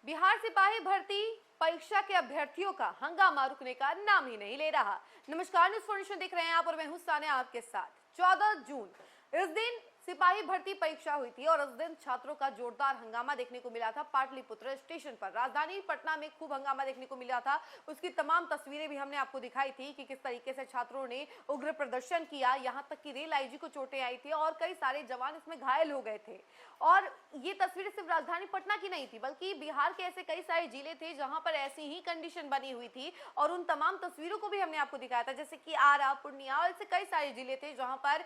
बिहार सिपाही भर्ती परीक्षा के अभ्यर्थियों का हंगामा रुकने का नाम ही नहीं ले रहा। नमस्कार, न्यूज़ फॉर देख रहे हैं आप और मैं हूं सानिया आपके साथ। 14 जून इस दिन सिपाही भर्ती परीक्षा हुई थी और उस दिन छात्रों का जोरदार हंगामा देखने को मिला था। पाटलिपुत्र स्टेशन पर राजधानी पटना में खूब हंगामा देखने को मिला था। उसकी तमाम तस्वीरें भी हमने आपको दिखाई थी कि किस तरीके से छात्रों ने उग्र प्रदर्शन किया, यहां तक कि रेल आईजी को चोटें आई थी और कई सारे जवान इसमें घायल हो गए थे। और ये तस्वीरें सिर्फ राजधानी पटना की नहीं थी, बल्कि बिहार के ऐसे कई सारे जिले थे जहां पर ऐसी ही कंडीशन बनी हुई थी और उन तमाम तस्वीरों को भी हमने आपको दिखाया था, जैसे कि आरा, पूर्णिया और ऐसे कई सारे जिले थे जहां पर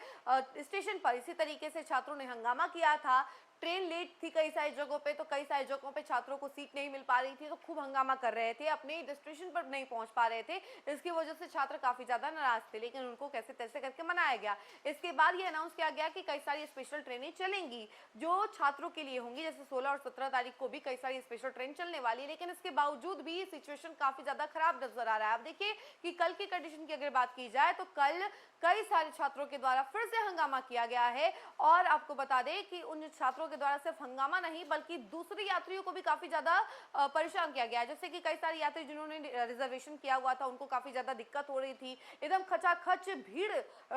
स्टेशन पर इसी तरीके से छात्रों ने हंगामा किया था। ट्रेन लेट थी कई सारी जगहों पे, तो कई सारी जगहों पे छात्रों को सीट नहीं मिल पा रही थी, तो खूब हंगामा कर रहे थे, अपने डेस्टिनेशन पर नहीं पहुंच पा रहे थे। इसकी वजह से छात्र काफी ज्यादा नाराज थे, लेकिन उनको कैसे तैसे करके मनाया गया। इसके बाद ये अनाउंस किया गया कि कई सारी स्पेशल ट्रेनें चलेंगी जो छात्रों के लिए होंगी, जैसे 16 और 17 तारीख को भी कई सारी स्पेशल ट्रेन चलने वाली है। लेकिन इसके बावजूद भी सिचुएशन काफी ज्यादा खराब नजर आ रहा है। आप देखिए कि कल की कंडीशन की अगर बात की जाए तो कल कई सारे छात्रों के द्वारा फिर से हंगामा किया गया है और आपको बता दें कि उन छात्रों के द्वारा सिर्फ हंगामा नहीं बल्कि दूसरे यात्रियों को भी काफी ज्यादा परेशान किया गया है। जैसे कि कई सारे यात्री जिन्होंने रिजर्वेशन किया हुआ था उनको काफी ज्यादा दिक्कत हो रही थी। एकदम खचाखच भीड़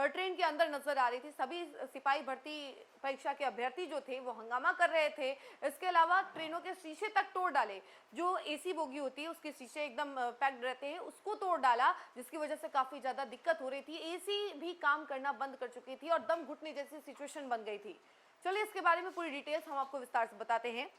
ट्रेन के अंदर नजर आ रही थी। सभी सिपाही भर्ती परीक्षा के अभ्यर्थी जो थे वो हंगामा कर रहे थे। इसके अलावा ट्रेनों के शीशे तक तोड़ डाले, जो एसी बोगी होती है उसके शीशे एकदम पैक्ड रहते हैं, उसको तोड़ डाला, जिसकी वजह से काफी ज्यादा दिक्कत हो रही थी। एसी भी काम करना बंद कर चुकी थी और दम घुटने जैसी सिचुएशन बन गई थी। चलिए इसके बारे में पूरी डिटेल्स हम आपको विस्तार से बताते हैं।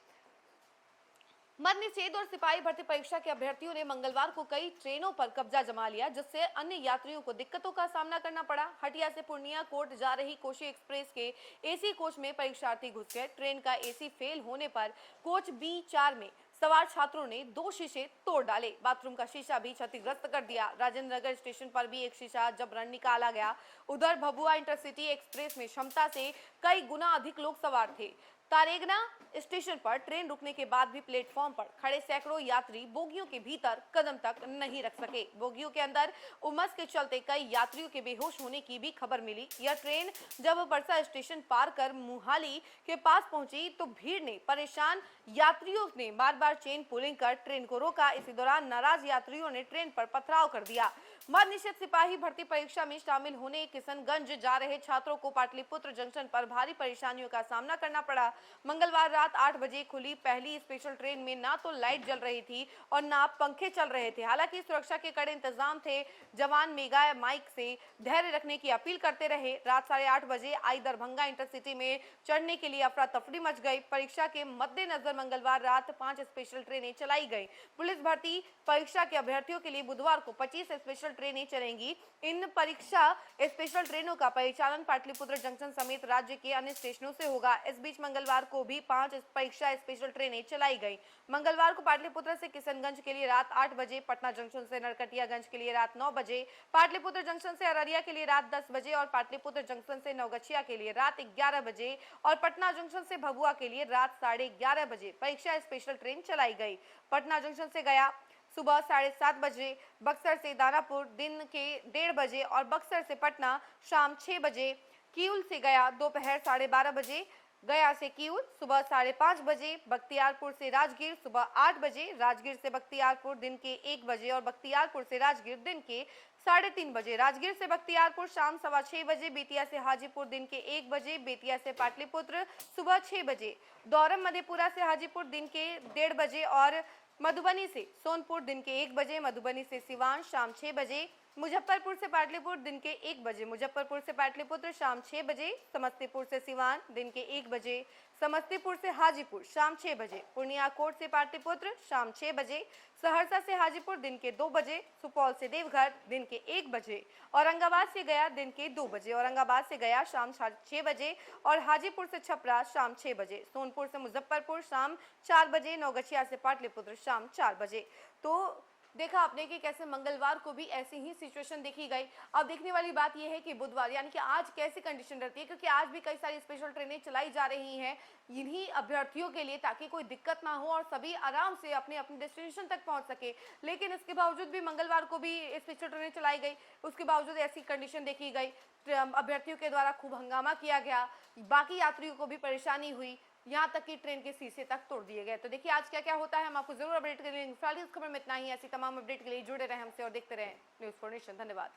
मद निषेध और सिपाही भर्ती परीक्षा के अभ्यर्थियों ने मंगलवार को कई ट्रेनों पर कब्जा जमा लिया, जिससे अन्य यात्रियों को दिक्कतों का सामना करना पड़ा। हटिया से पूर्णिया कोर्ट जा रही कोशी एक्सप्रेस के एसी कोच में परीक्षार्थी घुस गए। ट्रेन का एसी फेल होने पर कोच B4 में सवार छात्रों ने 2 शीशे तोड़ डाले। बाथरूम का शीशा भी क्षतिग्रस्त कर दिया। राजेंद्र नगर स्टेशन पर भी एक शीशा जबरन निकाला गया। उधर भभुआ इंटरसिटी एक्सप्रेस में क्षमता से कई गुना अधिक लोग सवार थे। तारेगना स्टेशन पर ट्रेन रुकने के बाद भी प्लेटफॉर्म पर खड़े सैकड़ों यात्री बोगियों के भीतर कदम तक नहीं रख सके। बोगियों के अंदर उमस के चलते कई यात्रियों के बेहोश होने की भी खबर मिली। यह ट्रेन जब बरसा स्टेशन पार कर मुहाली के पास पहुंची तो भीड़ ने परेशान यात्रियों ने बार बार चेन पुलिंग कर ट्रेन को रोका। इसी दौरान नाराज यात्रियों ने ट्रेन पर पथराव कर दिया। मद निषेध सिपाही भर्ती परीक्षा में शामिल होने किशनगंज जा रहे छात्रों को पाटलिपुत्र जंक्शन पर भारी परेशानियों का सामना करना पड़ा। मंगलवार रात 8 बजे खुली पहली स्पेशल ट्रेन में ना तो लाइट जल रही थी और ना पंखे चल रहे थे। हालांकि सुरक्षा के कड़े इंतजाम थे। जवान मेगा माइक से धैर्य रखने की अपील करते रहे। रात 8:30 बजे आई दरभंगा इंटरसिटी में चढ़ने के लिए अफरा तफरी मच गई। परीक्षा के मद्देनजर मंगलवार रात 5 स्पेशल ट्रेनें चलाई गई। पुलिस भर्ती परीक्षा के अभ्यर्थियों के लिए बुधवार को 25 स्पेशल ट्रेनें चलेंगी। इन परीक्षा स्पेशल ट्रेनों का परिचालन पाटलिपुत्र जंक्शन समेत राज्य के अन्य स्टेशनों से होगा। इस बीच मंगलवार को भी 5 परीक्षा स्पेशल ट्रेनें चलाई गई। मंगलवार को पाटलिपुत्र से किशनगंज के लिए रात 8 बजे, पटना जंक्शन से नरकटियागंज के लिए रात 9 बजे, पाटलिपुत्र जंक्शन से अररिया के लिए रात 10 बजे और पाटलिपुत्र जंक्शन से नवगछिया के लिए रात 11 बजे और पटना जंक्शन से भभुआ के लिए रात 11:30 बजे परीक्षा स्पेशल ट्रेन चलाई गई। पटना जंक्शन से गया सुबह 7:30 बजे, बक्सर से दानापुर दिन के 1:30 बजे और बक्सर से पटना शाम 6 बजे, किऊल से गया दोपहर 12:30 बजे, गया से किऊल सुबह 5:30 बजे, बख्तियारपुर से राजगीर सुबह 8 बजे, राजगीर से बख्तियारपुर दिन के 1 बजे और बख्तियारपुर से राजगीर दिन के 3:30 बजे, राजगीर से बख्तियारपुर शाम 6:15 बजे, बेतिया से हाजीपुर दिन के 1 बजे, बेतिया से पाटलिपुत्र सुबह 6 बजे, दौरम मधेपुरा से हाजीपुर दिन के 1:30 बजे और मधुबनी से सोनपुर दिन के 1 बजे, मधुबनी से सिवान शाम 6 बजे, मुजफ्फरपुर से पाटलिपुत्र दिन के 1 बजे, मुजफ्फरपुर से पाटलिपुत्र शाम 6 बजे, समस्तीपुर से सिवान दिन के 1 बजे, समस्तीपुर से हाजीपुर शाम 6 बजे, पूर्णिया कोट से पाटलिपुत्र शाम 6 बजे, सहरसा से हाजीपुर दिन के 2 बजे, सुपौल से देवघर दिन के 1 बजे, औरंगाबाद से गया दिन के 2 बजे, औरंगाबाद से गया शाम 6 बजे और हाजीपुर से छपरा शाम 6 बजे, सोनपुर से मुजफ्फरपुर शाम 4 बजे, नवगछिया से पाटलिपुत्र शाम 4 बजे। तो देखा आपने कि कैसे मंगलवार को भी ऐसी ही सिचुएशन देखी गई। अब देखने वाली बात यह है कि बुधवार यानी कि आज कैसी कंडीशन रहती है, क्योंकि आज भी कई सारी स्पेशल ट्रेनें चलाई जा रही हैं इन्हीं अभ्यर्थियों के लिए, ताकि कोई दिक्कत ना हो और सभी आराम से अपने अपने डेस्टिनेशन तक पहुंच सके। लेकिन इसके बावजूद भी मंगलवार को भी स्पेशल ट्रेनें चलाई गई, उसके बावजूद ऐसी कंडीशन देखी गई। अभ्यर्थियों के द्वारा खूब हंगामा किया गया, बाकी यात्रियों को भी परेशानी हुई। यहाँ तक कि ट्रेन के शीशे तक तोड़ दिए गए। तो देखिए आज क्या क्या होता है, हम आपको जरूर अपडेट करेंगे। फिलहाल इस खबर में इतना ही। ऐसी तमाम अपडेट के लिए जुड़े रहे हमसे और देखते रहे न्यूज़4नेशन। धन्यवाद।